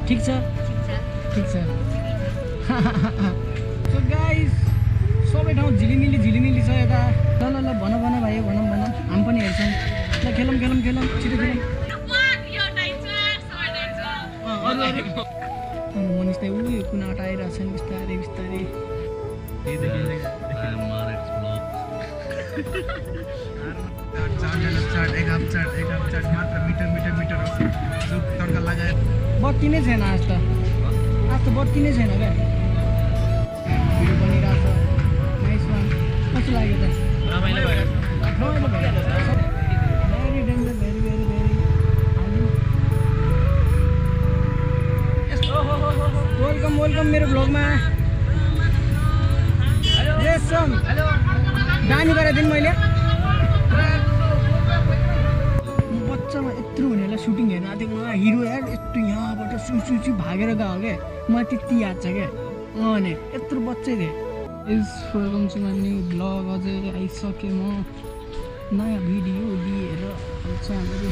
ठिक छ ठिक छ सो गाइस सबै ठाउँ झिलिमिली छ यता ल ल ल भन भाइ भन हामी पनि हेर्छौँ ल खेलौँ छिटो खेलौँ मनिष दाइ ऊ यो कुनाबाट आइरहेको छ नि बिस्तारै बत्ती नै छैन आज त बत्ती नै छैन क्या भिडियो बनिरहेको छ नाइस वान कस्तो लाग्यो त रमाइलो भइरहेको छ भेरी डेन्जर भेरी वेलकम मेरो भ्लगमा दानी गराइदिनु मैले बच्चामा यत्रो हुनेलाई सुटिङ हेर्नु आएको थियो उहाँ हिरो यार यस्तो यहाँबाट सुसुची भागेर गयो क्या मलाई त्यति याद छ क्या अनि यत्रो बच्चै थिएँ is welcome to my new vlog अझै आइसकेँ म नयाँ भिडियो लिएर चाहिँ हामीहरू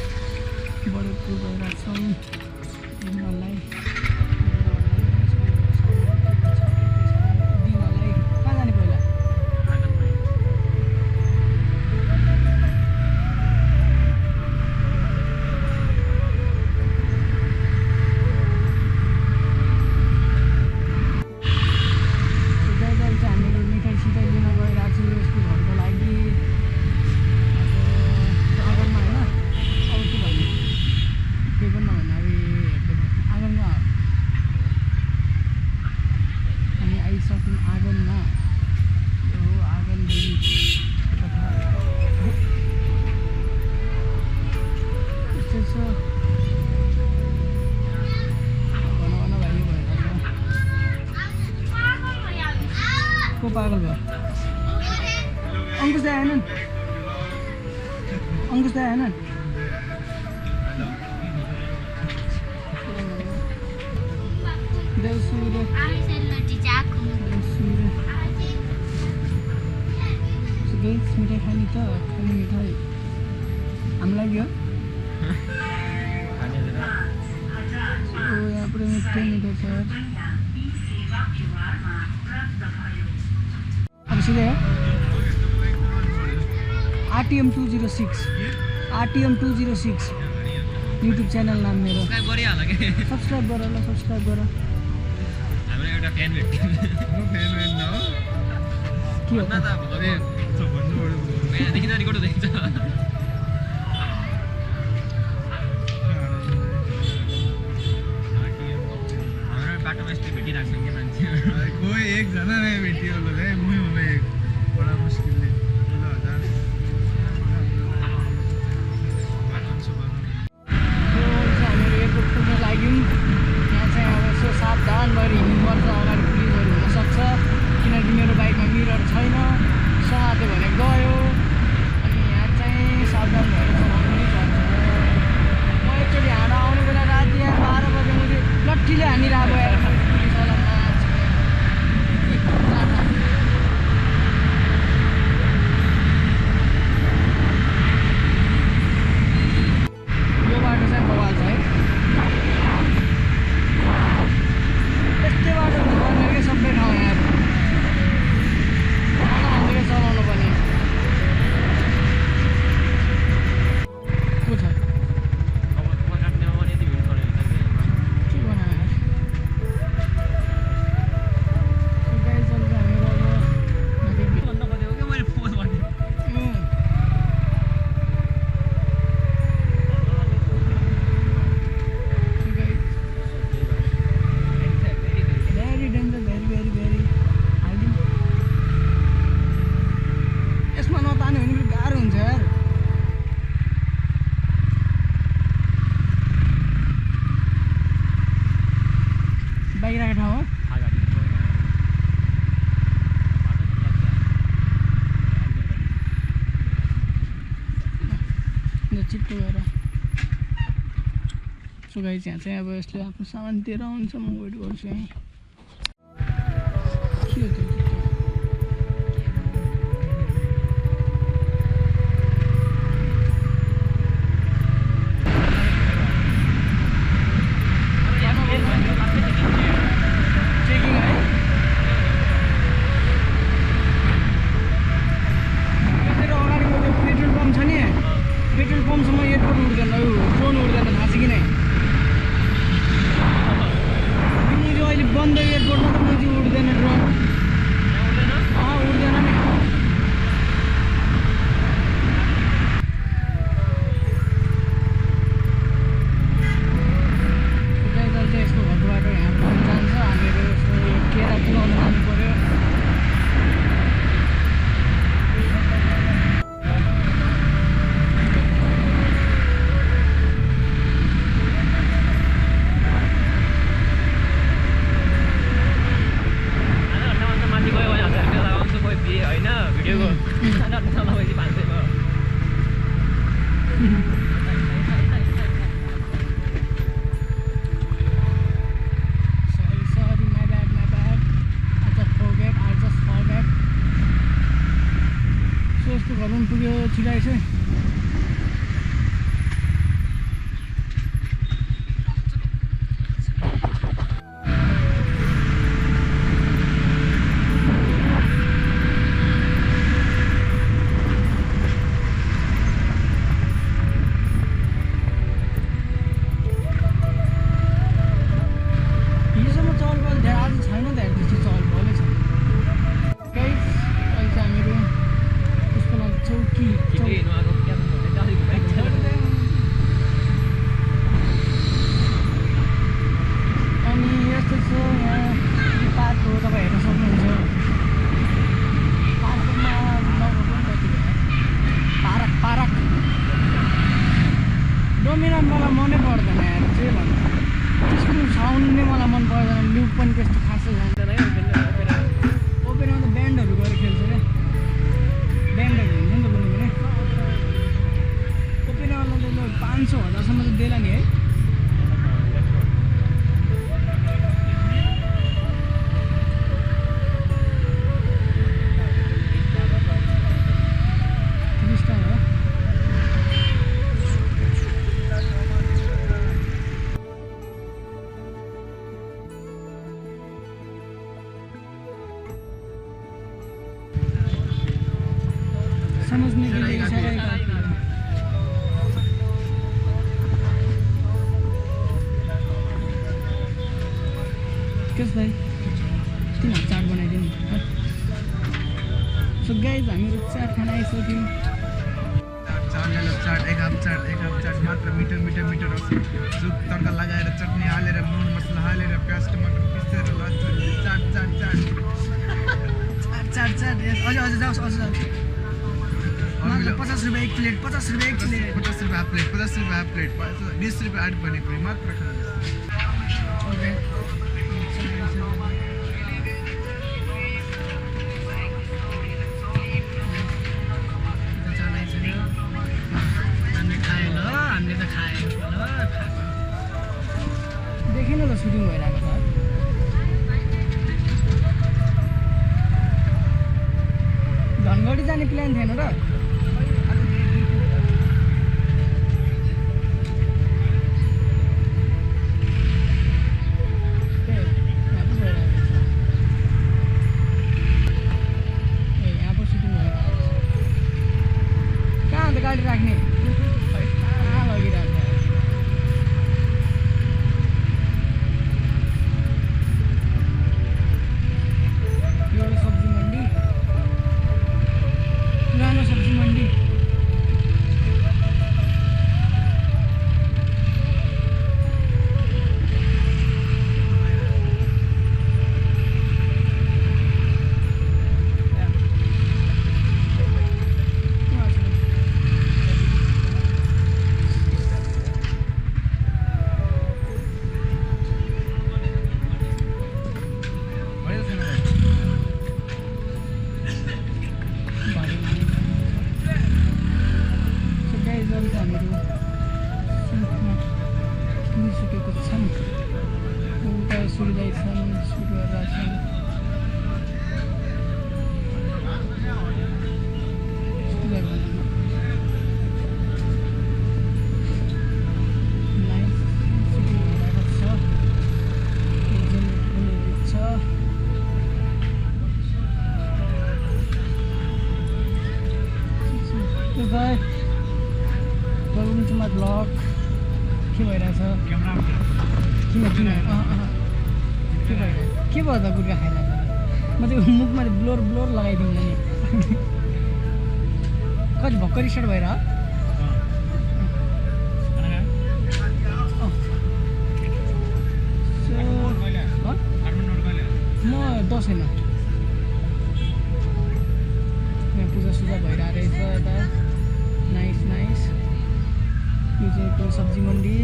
बढेको गइरहेको छौँ दिनलाई कहाँ जाने पहिला को पागल भयो अंकुश दाइ आएनन् मिठाई खाने त खाने मिठाई हामीलाई यो यहाँ पुरै मिठो छ अब सीधे RTM 206 YouTube च्यानल नाम मेरो सब्सक्राइब गर ल सब्सक्राइब गर हाम्रो एउटा फ्यान भेट्यो के हो त देखिन रिकर्ड हुँदैछ बाटोमा यस्तो भेटिरहेको छ कि मान्छे कोही एकजना नै भेटियो होला है मुई होला एक बडा मुस्किलले हामीहरू एयरपोर्ट पुग्न लाग्यौँ यहाँ चाहिँ अब यसो सावधान भएर हिँड्नुपर्छ अगाडि पुलिसहरू हुनसक्छ किनकि मेरो बाइकमा मिरर छैन समात्यो भने गयो अनि यहाँ चाहिँ सावधान भएर चलाउनै पर्छ म एकचोटि हाँडा आउने बेला राति यहाँ 12 बजे मैले लट्ठीले हानिरहेको यार पुलिसवाला यो बाटो चाहिँ बवाल छ है यस्तै बाटो हुनुपर्ने क्या सबै ठाउँ यहाँ भन्दै चलाउनु पर्ने को छ यसमा नतान्यो भने पनि गाह्रो हुन्छ यार बाहिरको ठाउँ हो छिट्टो गएर सो गाइस यहाँ चाहिँ अब यसले आफ्नो सामान दिएर आउँछ म वेट गर्छु यहीँ के हो त्यो नभएपछि 500 भयो Sorry, my bad. I just forget. So यस्तो घरमा पुग्यो छिराइ चाहिँ हिजोसम्म चहल पहल धेरै आज छैन धेरै त्यस्तो चहल पहलै छ गाइस अहिले चाहिँ हामीहरू त्यसको लागि चौकी हेर्नु आएको क्याम्प भन्दै गाडीको ब्याक छ अनि यस्तो छ यहाँ पार्क हो तपाईँ हेर्न सक्नुहुन्छ पार्कमा लगभग कति भयो पार्क डोमिनर मलाई मनै पर्दैन यार जे भन्नु त्यसको साउन्ड नै मलाई मन पर्दैन लुक पनि त्यस्तो खासै जान्दैन है ओपेनमा त ब्यान्डहरू गएर खेल्छ क्या ब्यान्डहरू हुन्छ नि त कुनै कुनै ओपेनावाला त 500,000 त देला नि है समझने के लिए इशारा ही काफी है किस भाइ 3 चाट बनाइदिनु सो गाइज हामीहरू चाट खान आइसक्यौँ चाट एक हाफ चाट मात्र मिटर आउँछ जुक तड्का लगाएर चटनी हालेर नुन मसला हालेर प्याज टमाटर पिसेर चाट यस अझ जाओस् मात्र 50 रुपियाँ एक प्लेट 50 रुपियाँ एक प्लेट 50 रुपियाँ हाफ प्लेट 20 रुपियाँ आठ पानीपुरी मात्र खानु हामीले त खायो देखेन त सुटिङ भइरहेको छ धनगढी जाने प्लान थिएन र यहाँ पो सुटिङ भइरहेको छ कहाँ अन्त गाडी राख्ने कहाँ लगिरहेको एउटा सब्जी मन्डी पुरानो सब्जी मन्डी Welcome to my vlog. के भइरहेछ किन के भयो त गुर्खा खाइला म त्यो मुखमा ब्लोर लगाइदिउँ नि कति भर्खरै स्टार्ट भएर म दसैँमा यहाँ पूजा भइरहेको रहेछ यता नाइस यो चाहिँ सब्जी मन्डी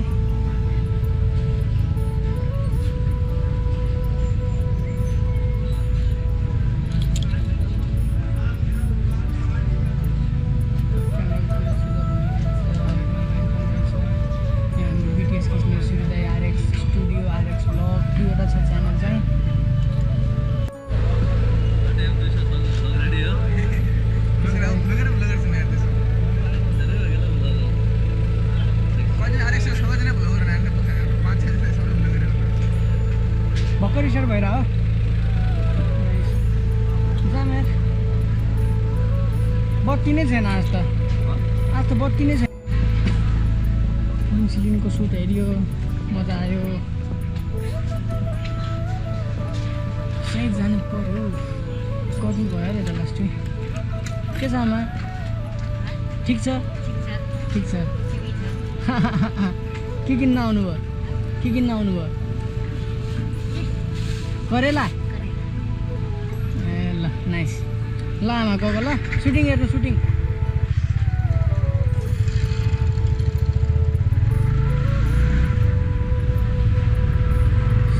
बत्ती नै छैन आज त बत्ती नै छैन सिलिङको सुट हेऱ्यो मजा आयो सायद जानु पर्यो कति भयो अरे त लास्ट के छ आमा ठिक छ के किन्न आउनुभयो करेला ए ल नाइस ल आमा गएको ल सुटिङ हेर्नु सुटिङ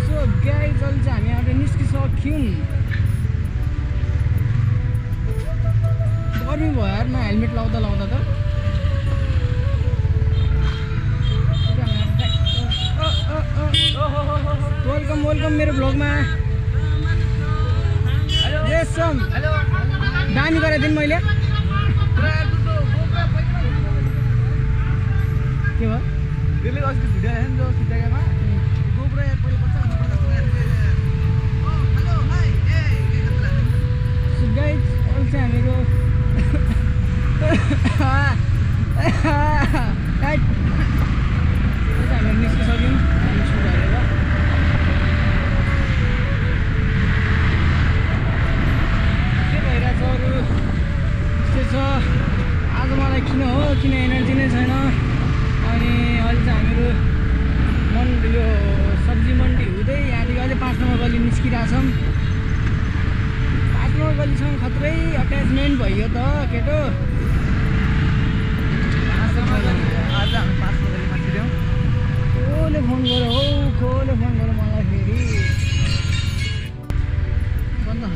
सो गाइस अहिले चाहिँ हामी अब निस्किसक्यौँ गर्मी भयो यार न हेलमेट लाउँदा त वेलकम मेरो भ्लगमा रेसम दामी गरेको थिएँ मैले के भयो त्यसले अस्ति भिडियो हेर्नु जो सिटाकामा गोब्रो यार पहिले बच्चा हेलो हाई ए सो गाइस अहिले चाहिँ हामीहरू हामीहरू निस्किसक्यौँ आज मलाई किन एनर्जी नै छैन अनि अहिले चाहिँ हामीहरू यो सब्जी मन्डी हुँदै यहाँदेखि अझै 5 नम्बर गल्ली निस्किरहेछौँ 5 नम्बर गल्लीसँग खत्रै अट्याचमेन्ट भयो त केटो आज हामी 5 नम्बरमा छिर्यौँ कसले फोन गर्यो मलाई फेरि भन्दा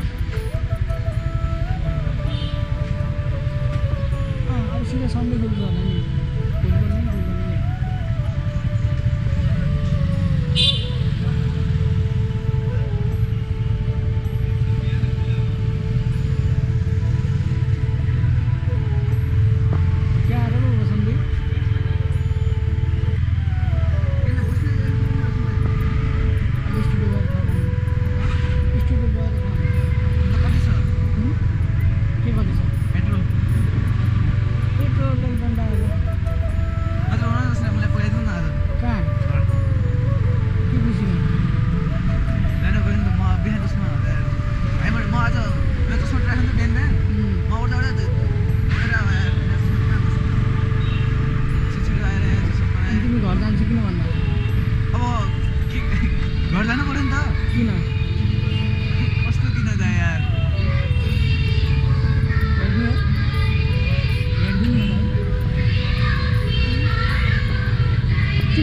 सीधा सन्डे बोल्छ होला नि क्या आएर बोल्छ सन्डे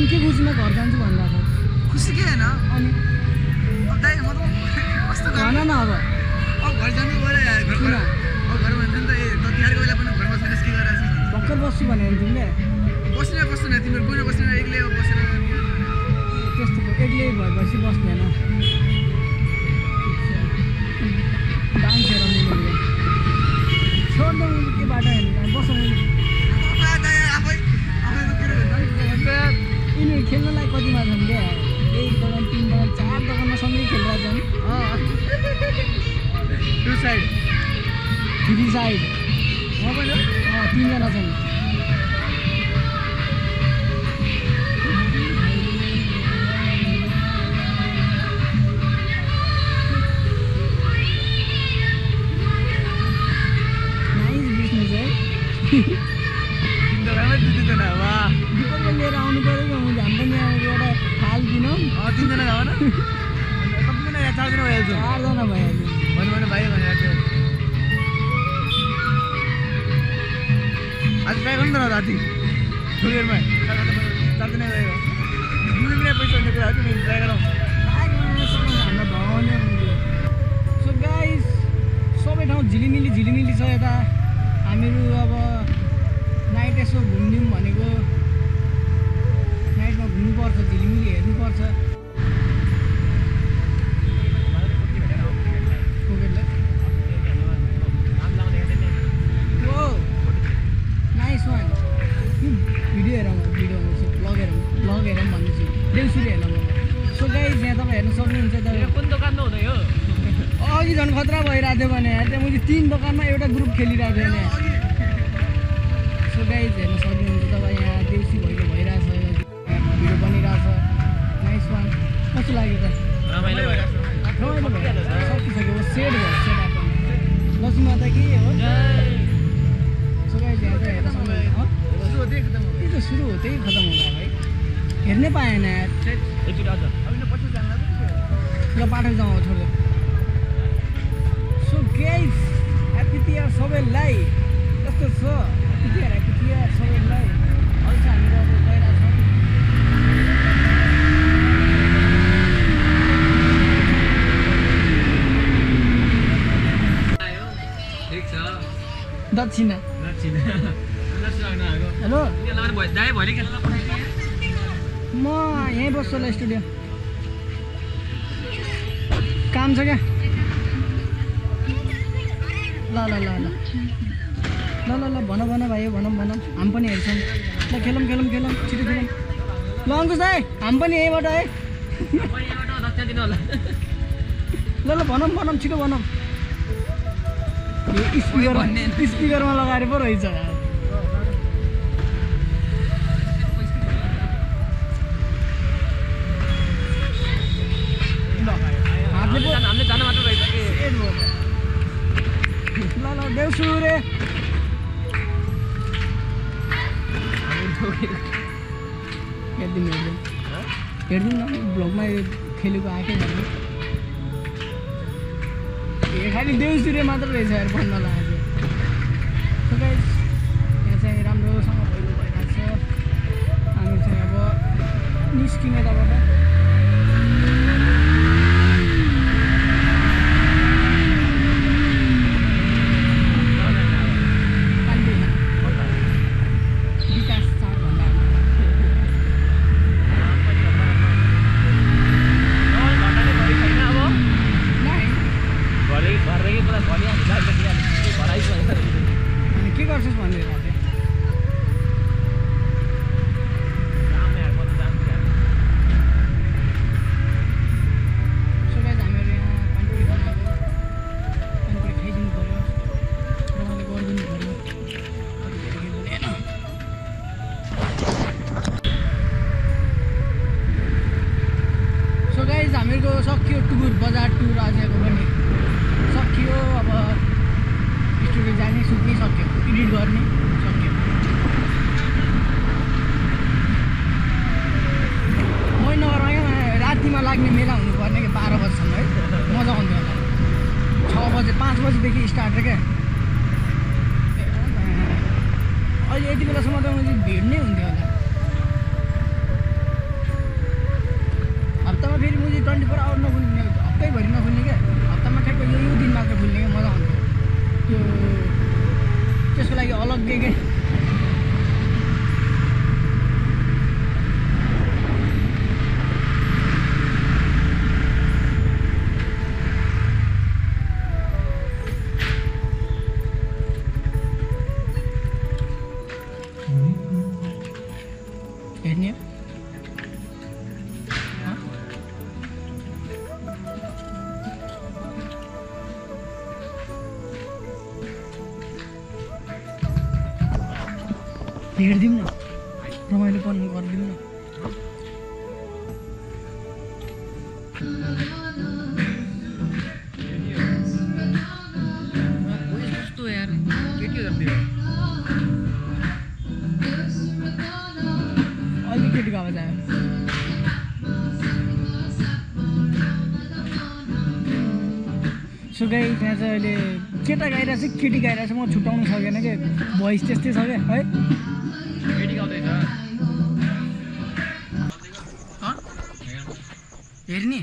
के खुसीमा घर जान्छु भन्दा छ खुसी के होइन अनि अब दाइ म त कस्तो भन न अब घर जानु पऱ्यो यार घरमा भन्दा नि त ए त तिहारको बेला पनि घरमा छैनस् के गरिरहेको छ भर्खर बस्छु भनेर तिमीले बस्नु न तिमीहरू गएर बस्नु एक्लै बसेर त्यस्तो एक्लै भएपछि बस्दैन डान्स हेराउनु छोड्दै के बाटो हेर्नु बस्नु यिनीहरू खेल्नलाई कतिमा छन् क्या 1 दोकान 3 दोकान 4 दोकानमा सँगै खेलिरहेछन् 2 साइड 3 साइड 3 जना छन् नाइस बिजनेस है लिएर आउनु पऱ्यो कि हामी पनि एउटा थाल किनौँ 3 जना जाऊ न सबैजना 4 जना भइहाल्छ 4 जना भइहाल्यो भन्नु भाइ भनेर थियो आज ट्राई गर्नु न राति थोरैमा 4 जना गयो मुनि पनि पैसा हुने कुरा हो नि ट्राई गरौँ सो गाइस सबै ठाउँ झिलिमिली छ यता हामीहरू अब नाइट यसो घुम्दिउँ भनेको नाइटमा घुम्नुपर्छ झिलिमिली हेर्नुपर्छ नाइस वान भिडियो हेरौँ भन्दैछु ब्लग हेरौँ भन्दैछु देउसुरी हेर्न म सो गाइस यहाँ तपाईँ हेर्न सक्नुहुन्छ तपाईँ कुन दोकानमा हुँदै हो अघि झन् खतरा भइरहेको थियो भने त्यहाँ मैले 3 दोकानमा एउटा ग्रुप खेलिरहेको थियो भने सो गाइज हेर्न सक्नुहुन्छ तपाईँ यहाँ देउसी भैलो भइरहेछ भिडियो बनिरहेछ नाइस वान कस्तो लाग्यो त रमाइलो भयो रमाइलो भयो सकिसक्यो सेट भयो सेट आफ्नो लक्ष्मी माता कि हो सो गाइज यहाँ चाहिँ हेर्न सक्नुहुन्छ सुरु हो त्यही खतम होला भाइ हेर्नै पाएन यार एकचोटि अझ ल पाठक जाउँ छोड्दै सो गाइज ह्याप्पी तिहार सबैलाई कस्तो छ ह्याप्पी तिहार सबैलाई अहिले चाहिँ हामी अब गइरहेछौँ ठिक छ दक्षिणा हेलो म यहीँ बस्छु होला स्टुडियो काम छ क्या ल ल ल ल ल ल ल भन भन भाइ भनौँ भनौँ हामी पनि हेर्छौँ ल खेलौँ खेलौँ खेलौँ छिटो खेलौँ ल अङ्कुश दाइ हामी पनि यहीँबाट है ल ल भनौँ भनौँ छिटो भनौँ स्पिकरमा लगाएर पो रहेछ हामीले जान मात्र रहेछ कि ल ल देउसु रे हेरिदिउँ हेरिदिउँ न भ्लगमा खेलेको आएकै भन्नु ए खालि देउसु रे मात्र रहेछ यार भन्न लाग्यो सो गाइस यहाँ चाहिँ राम्रोसँग भइलो भइरहेको छ हामी चाहिँ अब निस्किने यताबाट के गर्छस् भनेर सो गाइस हामीहरू यहाँ पानीपुरी बनाएको पानीपुरी खाइदिनु पऱ्यो रमाइलो गरिदिनु पऱ्यो सो गाइस हामीहरूको सकियो टुर बजार टुर आजको पनि सकियो अब स्टुडियो जाने सुत्नै सक्यो एडिट गर्ने सक्यो महिनामा रातिमा लाग्ने मेला हुनुपर्ने कि 12 बजीसम्म है मजा आउँथ्यो होला 6 बजे 5 बजीदेखि स्टार्ट क्या अहिले यति बेलासम्म त मैले भिड नै हुन्थ्यो होला हप्तामा फेरि मैले 24 आवर नखुल्ने हप्तैभरि नखुल्ने क्या हप्तामा ठ्याक्क यो दिन मात्र खुल्ने क्या मजा आउँथ्यो त्यो त्यसको लागि अलग्गै के हेर्ने हेरिदिउँ न रमाइलोपन गरिदिउँ न कस्तो यार के गरिदियो अलिकतिको आवाज आयो सो गाइस यहाँ चाहिँ अहिले केटा गाइरहेछ केटी गाइरहेछ म छुट्याउनु सकेन क्या भोइस त्यस्तै छ क्या है केटी गाउँदैछ हेर्ने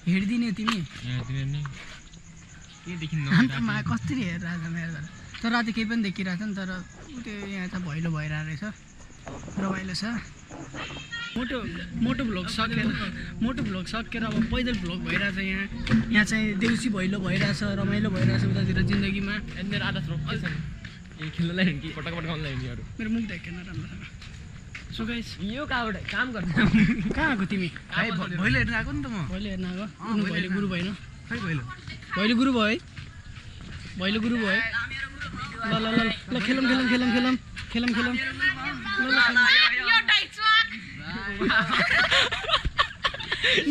हेरिदिने तिमी अन्त मा कसरी हेरिरहेछ मेरो तर राति केही पनि देखिरहेछ नि तर त्यो यहाँ चाहिँ भैलो भइरहेको रहेछ रमाइलो छ मोटो भ्लग सकेर अब पैदल भ्लग भइरहेछ यहाँ चाहिँ देउसी भैलो भइरहेछ रमाइलो भइरहेछ उतातिर जिन्दगीमा मेरो आदत रोक के छ ए खेल्नलाई हिँड्ने कि पटक गाउनलाई हिँड्ने अरू मेरो मुख ढाकेन राम्रोसँग सो गाइस यो कहाँबाट काम गर्छ कहाँ आएको तिमी भैलो हेर्न आएको नि त म भैलो हेर्न आएको भैलो गुरु भएन खै भैलो भैलो गुरु भयो है भैलो गुरु भयो है ल ल ल ल खेलौँ खेलौँ खेलौँ खेलौँ खेलौँ खेलौँ ल ल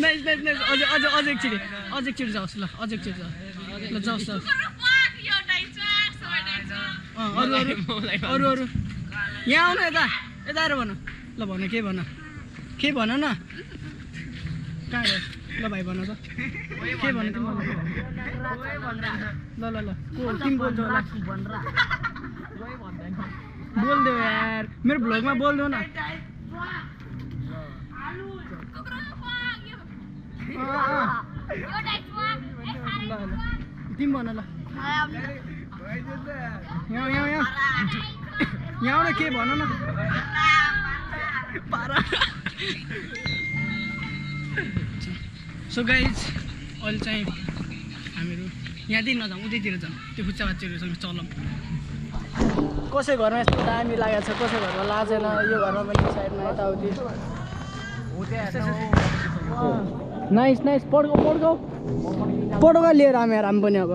नाइस नाइस नाइस अझ अझ अझ एकचोटि जाओस् ल अझ एकचोटि जाओस् ल जाओस् जाओस् अरू अरू अरू अरू यहाँ आउनु यता यता आएर भन ल भन के भन न कहाँ गयो ल भाइ भन त के भन तिमी ल ल ल को तिमी बोल्छौ होला बोल्देऊ यार मेरो भ्लगमा बोल्देऊ न ल ल तिमी भन ल यहाँ यहाँ यहाँ यहाँ आउन के भन न पारा सो गाइज अहिले चाहिँ हामीहरू यहाँदेखि नजाउँ उतैतिर जाउँ त्यो खुच्चा बाच्चीहरूसँग चलौँ कसै घरमा यस्तो दामी लागेको छ कसै घरमा लाजेन यो घरमा पनि साइडमा यताउति नाइस नाइस पड्का लिएर आमे आराम पनि अब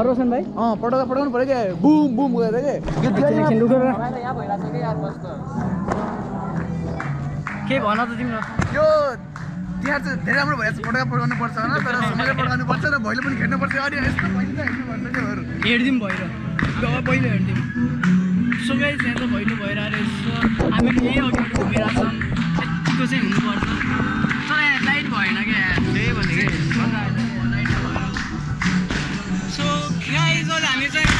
रोशन भाइ पड्काउनु पऱ्यो क्या बुम बुम गरेर के भन त तिम्रो यो तिहार चाहिँ धेरै राम्रो भइरहेको छ पड्काउनु पर्छ होइन तर समयले पड्काउनु पर्छ र भैलो पनि खेल्नु पर्छ अनि यस्तो भइन्छ हेर्नु भन्नु हेरिदिउँ भएर पहिलो हेरिदिउँ सो गाइस यहाँ त भैलो भइरहेको रहेछ हामीहरू यही अघि घुमिरहेको छौँ यतिको चाहिँ हुनुपर्छ तर यहाँ लाइट भएन क्या त्यही भनेको लाइट भएन सो गाइस अहिले हामी चाहिँ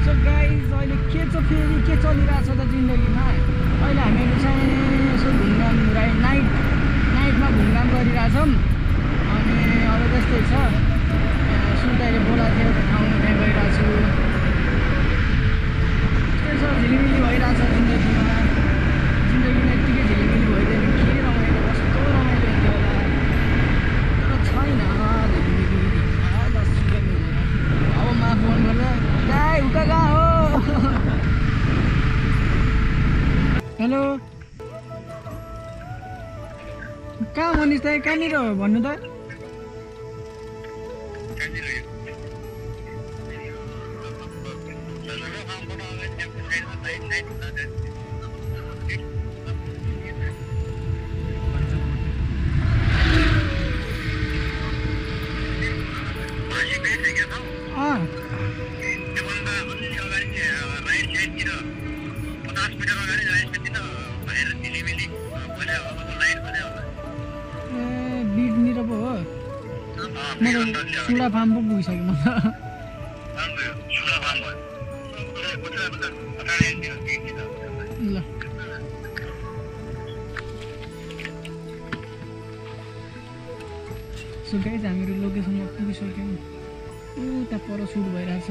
सो गाइस अहिले के छ फेरि के चलिरहेको छ त जिन्दगीमा अहिले हामीहरू चाहिँ यसो घुमघाम नाइटमा घुमघाम गरिरहेछौँ अनि अरू त्यस्तै छ सुन्दाखेरि बोलाएको थियो ठाउँमा त्यहाँ गइरहेको छु त्यस्तै छ झिलिमिली भइरहेछ जिन्दगीमा यत्तिकै झिलिमिली भइदियो भने के रमाइलो कस्तो रमाइलो हुन्थ्यो होला तर छैन झिलिमिली 10 रुपियाँ अब मा फोन गर्दा दाइ उता कहाँ हो हेलो कहाँ मनिष दाइ कहाँनिर हो भन्नु त बिडनिर पो हो मेरो सुडा फार्म पो पुगिसक्यो म त ल सो गाइज हामीहरू लोकेसनमा पुगिसक्यौँ उता पर सुट भइरहेछ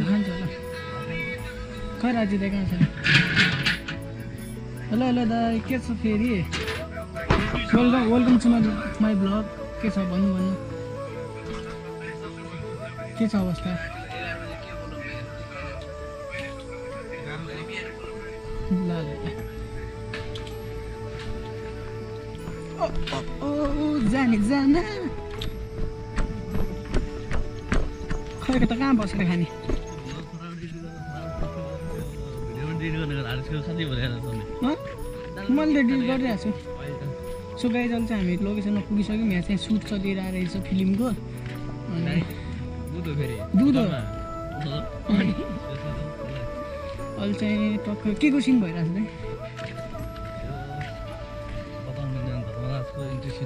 खान्छ होला खै राजु दाइ कहाँ छ हेलो हेलो दाइ के छ फेरि वेलकम टु माई ब्लग के छ भन्नु के छ अवस्था ल जाने जाना खै त कहाँ बसेर खाने मैले डिल गरिरहेको छु सो गाइज अहिले चाहिँ हामी लोकेसनमा पुगिसक्यौँ यहाँ चाहिँ सुट चलिरहेको रहेछ फिल्मको अनि दुध हो अहिले चाहिँ टक्क के को सिन भइरहेको छ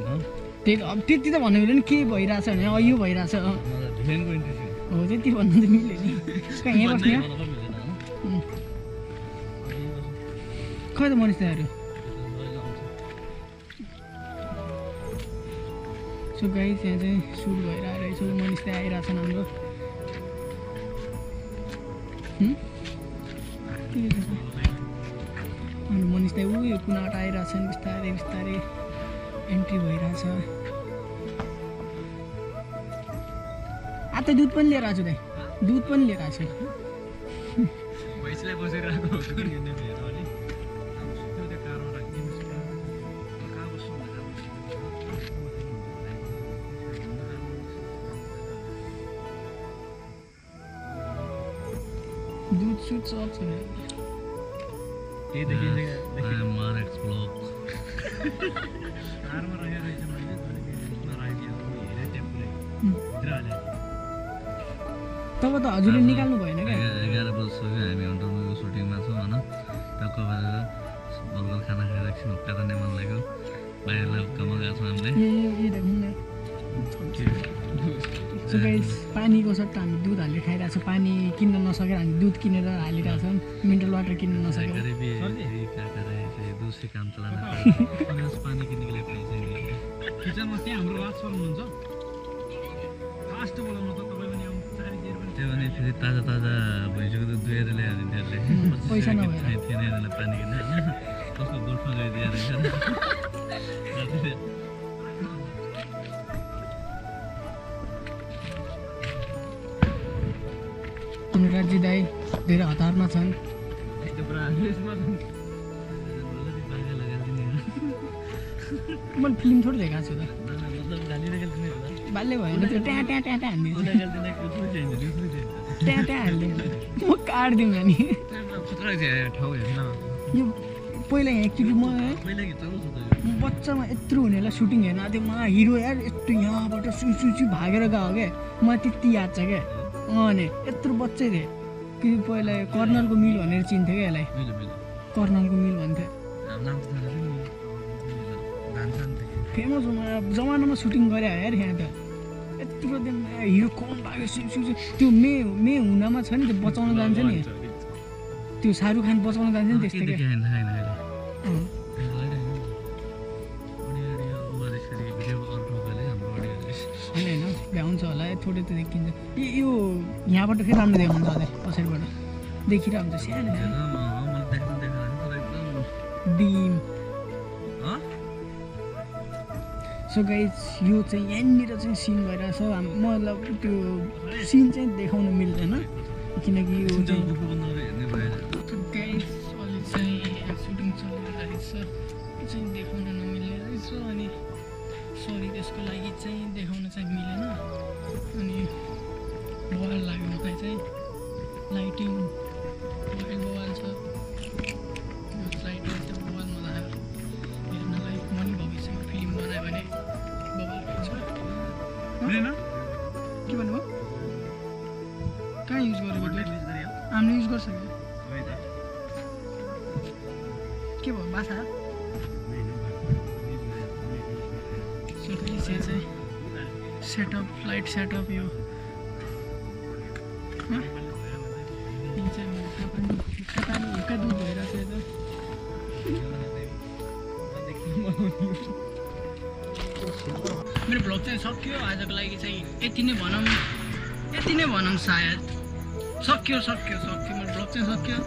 त्यही अब त्यति त भन्नु मिल्यो नि के भइरहेछ भने यो भइरहेछ हो त्यति भन्नु त मिल्यो नि कहाँ यहाँ बस्ने खै त मनिष दाइहरू सो गाइस यहाँ चाहिँ सुट भइरहेको रहेछ मनिष दाइ आइरहेछन् हाम्रो अनि मनिष दाइ यो कुनाबाट आइरहेछन् बिस्तारै बिस्तारै एन्ट्री भइरहेछ आता दुध पनि लिएर आएको छु दाइ दुध पनि लिएर आएको छु दुध सुध सब छ त्यही देखिन्छ क्या Marex vlog. आरमा रहेको रहेछ मैले त्यसमा राखिदियो हेरे टेम्परेट भित्र हाले तब त हजुरले निकाल्नु भएन क्या 11 बजिसक्यो हामी हन्टर मुभीको सुटिङमा छौँ होइन टक्क बाजेर बर्गर खाना खाएर एकछिन हुक्का तान्ने मन लाग्यो बाहिरलाई हुक्कामा गएको छौँ हामीले ये देखौँ न सो गाइस पानीको सट्टा हामी दुध हालेर खाइरहेको छौँ पानी किन्न नसकेर हामी दुध किनेर हालिरहेको छौँ मिनरल वाटर किन्न नसकेर गरिबी दूध से काम चलाना पानी किन्ने के लिए पैसे नहीं है किचनमा त्यहाँ हाम्रो राज सर हुनुहुन्छ फास्ट बोलाउनु त तपाईँ पनि आउनु चारितिर पनि त्यो भने फेरि ताजा ताजा भैँसीको दुध दुहेर ल्यायो भने त्यसले पैसा नभएर थिएन यिनीहरूलाई पानी किन्न होइन कस्तो गोठमा गइदिएर रहेछ तिम्रो राज्य दाई धेरै हतारमा छन् त्यो पुरा यसमा मैले फिल्म थोरै देखाएको छु त मतलब गालिरहेको थिएन होला बाल्य भएन त्यो ट्या ट्या ट्या ट्या हान्दिन्छ उसलाई गालिदिँदा कुछ चाहिन्छ दुसरी चाहिन्छ ट्या ट्या हालिदिन्छ म काट्दिउँ नि खतरा ठाउँ हेर्न यो पहिला यहाँ एकचोटि म पहिला कि चलाउँछ त यो बच्चामा यत्रो हुनेलाई सुटिङ हेर्न आएको थियो म हिरो यार यस्तो यहाँबाट सुई भागेर गयो क्या मलाई त्यति याद छ क्या अनि यत्रो बच्चै थिएँ कि पहिला कर्नलको मिल भनेर चिन्थ्यो क्या यसलाई मिलो मिलो कर्नलको मिल भन्थ्यो नाम त थाहा छैन नि धान सान थियो फेमस जमानामा सुटिङ गरे यार यहाँ त यत्रो दिन हिरो कौन भाग्यो त्यो मे हुनामा छ नि त्यो बचाउन जान्छ नि त्यो शाहरुख खान बचाउन जान्छ नि त्यस्तै क्या होइन भ्याउँछ होला थोरै त देखिन्छ यो यहाँबाट फेरि राम्रो देखाउँछ होला पछाडिबाट देखिरहेको हुन्छ सानो डिम सो गाइज यो चाहिँ यहाँनिर चाहिँ सिन भइरहेछ मतलब त्यो सिन चाहिँ देखाउन मिल्दैन किनकि यो चाहिँ गाइज अहिले चाहिँ सुटिङ चलिरहेछ यो चाहिँ देखाउन नमिल्ने रहेछ अनि सरी त्यसको लागि चाहिँ देखाउन चाहिँ मिलेन अनि बवाल लाग्यो मलाई चाहिँ लाइटिङ बवाल छ लाइटिङ चाहिँ बवाल मजा आयो हेर्नलाई पनि भविष्यमा फिल्म बनायो भने बवाल हुन्छ के भन्नुभयो कहाँ युज गरेको हामीले युज गर्छ के भयो बाछा चाहिँ सेटअप लाइट सेटअप यो चाहिँ हुक्का दुध भइरहेको छ मेरो भ्लग चाहिँ सक्यो आजको लागि चाहिँ यति नै भनौँ सायद सक्यो मेरो भ्लग चाहिँ सक्यो